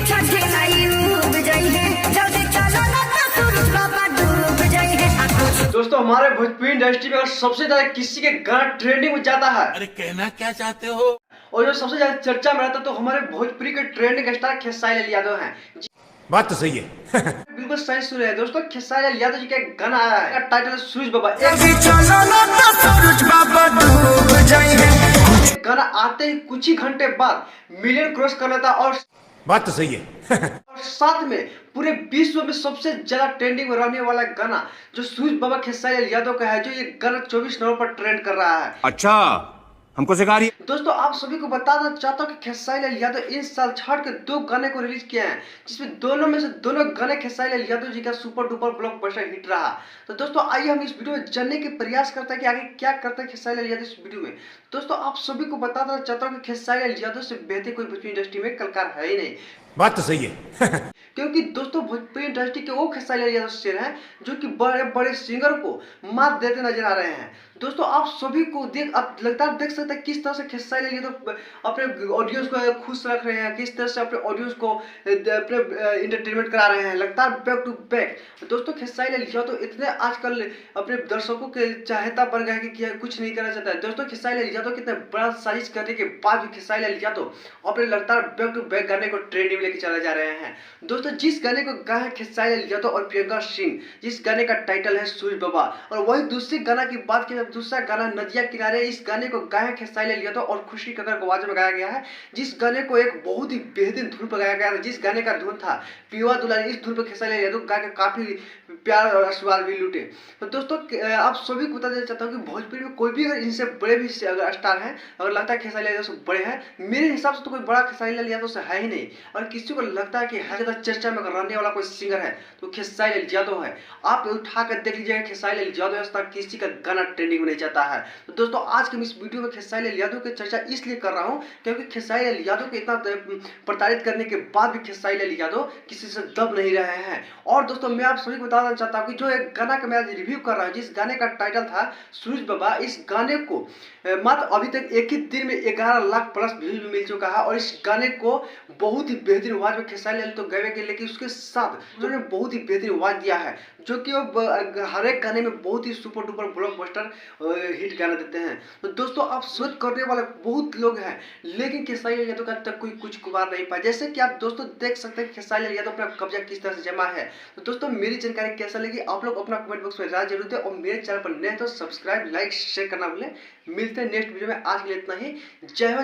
छठे माई डूब जाई है, जल्दी चलो ना तो सूरज बाबा डूब जाई है। दोस्तों हमारे भोजपुरी इंडस्ट्री में अगर सबसे ज्यादा किसी के गाना ट्रेंडिंग में जाता है, अरे कहना क्या चाहते हो? और जो सबसे ज्यादा चर्चा में रहता है, तो हमारे भोजपुरी के ट्रेंडिंग स्टार खेसारी लाल यादव हैं। बात तो सही है। बिल्कुल सही सुन रहे हैं दोस्तों। खेसारी लाल यादव जी का एक गाना आया है, टाइटल है सूरज बाबा। चलो ना तो सूरज बाबा डूब जाई है। गाना आते ही कुछ ही घंटे बाद मिलियन क्रॉस कर लेता है, और बात तो सही है। और साथ में पूरे विश्व में सबसे ज्यादा ट्रेंडिंग में रहने वाला गाना जो सूरज बाबा खेसारी लाल यादव का है, जो ये गाना 24 नवंबर पर ट्रेंड कर रहा है। अच्छा, हमको सिखा रही है। दोस्तों आप सभी को बताना चाहता हूँ कि खेसारी लाल यादव इस साल छठ के 2 गाने को रिलीज किए हैं, जिसमें दोनों में से दोनों गाने खेसारी लाल यादव जी का सुपर डुपर ब्लॉकबस्टर हिट रहा। तो दोस्तों आइए हम इस वीडियो में जानने के प्रयास करते हैं कि आगे क्या करते हैं खेसारी लाल यादव इस वीडियो में। दोस्तों आप सभी को बताना चाहता हूँ कि खेसारी लाल यादव से बेहतर कोई भोजपुरी इंडस्ट्री में कलाकार है ही नहीं। बात तो सही है। क्योंकि दोस्तों भोजपुरी इंडस्ट्री के वो खेसारी लाल यादव शेर हैं जो कि बड़े बड़े सिंगर को मात देते नजर आ रहे हैं। दोस्तों आप सभी को आप लगातार देख सकते हैं किस तरह से खेसारी लाल यादव अपने ऑडियंस को खुश रख रहे हैं, किस तरह से अपने ऑडियंस को अपने इंटरटेनमेंट करा रहे हैं लगातार बैक टू बैक। दोस्तों खेसारी लाल यादव इतने आजकल अपने दर्शकों के चाहता बन गए कि कुछ नहीं करना चाहता है। दोस्तों खेसारी लाल यादव कितने बड़ा साजिश करने के बाद भी खेसारी लाल यादव अपने लगातार बैक टू बैक गाने को ट्रेंडिंग लेके चले जा रहे हैं। दोस्तों जिस गाने को गाया है खेसारी लाल यादव और प्रियंका सिंह, जिस गाने का टाइटल है सूरज बाबा, और वही दूसरे गाना की बात की दूसरा गाना नदिया किनारे, इस गाने को गाया खेसारी लाल यादव और खुशी कक्कड़ को आवाज में गाया गया है। जिस गाने को एक बहुत ही बेहतरीन धुन पर गाया गया था, जिस गाने का धुन था पीवा दुलारी, इस धुन पर खेसारी लाल यादव गा के काफी प्यार और आशीर्वाद भी लूटे। तो दोस्तों आप सभी को बता देना चाहता हूँ कि भोजपुरी में कोई भी अगर इनसे बड़े भी अगर स्टार हैं, अगर लगता है खेसारी लाल यादव से बड़े हैं, मेरे हिसाब से तो कोई बड़ा खेसारी लाल यादव से है ही नहीं। और किसी को लगता है कि हर जगह चर्चा में रहने वाला कोई सिंगर है तो खेसारी लाल यादव है। आप उठा कर देख लीजिएगा खेसारी लाल यादव आज तक किसी का गाना ट्रेंडिंग में नहीं जाता है। तो दोस्तों आज के इस वीडियो में खेसारी लाल यादव की चर्चा इसलिए कर रहा हूं क्योंकि खेसारी लाल यादव को इतना प्रताड़ित करने के बाद भी खेसारी लाल यादव किसी से दब नहीं रहे हैं। और दोस्तों मैं आप सभी को बताना चाहता हूं कि जो एक गाना का मैं आज रिव्यू कर रहा हूं, जिस गाने का टाइटल था सूरज बाबा, इस गाने को मात्र अभी तक एक ही दिन में 11 लाख प्लस व्यूज भी मिल चुका है। और इस गाने को बहुत ही बेहतरीन आवाज में खेसारी लाल तो गए के, लेकिन उसके साथ उन्होंने बहुत ही बेहतरीन आवाज दिया है, जो कि हर एक गाने में बहुत ही सुपर डुपर ब्लॉकबस्टर हिट गाना देते हैं। तो दोस्तों आप सोच करने वाले बहुत लोग हैं, लेकिन खेसारी लाल यादव का तक कोई कुछ कुमार नहीं पाया। जैसे कि आप दोस्तों देख सकते हैं खेसारी लाल यादव अपना कब्जा किस तरह से जमा है। तो दोस्तों मेरी जानकारी कैसा लगी आप लोग अपना कमेंट बॉक्स में राय जरूर दें, और मेरे चैनल पर नए तो सब्सक्राइब लाइक शेयर करना भूलें। मिलते हैं नेक्स्ट वीडियो में, आज के लिए इतना ही। जय हो।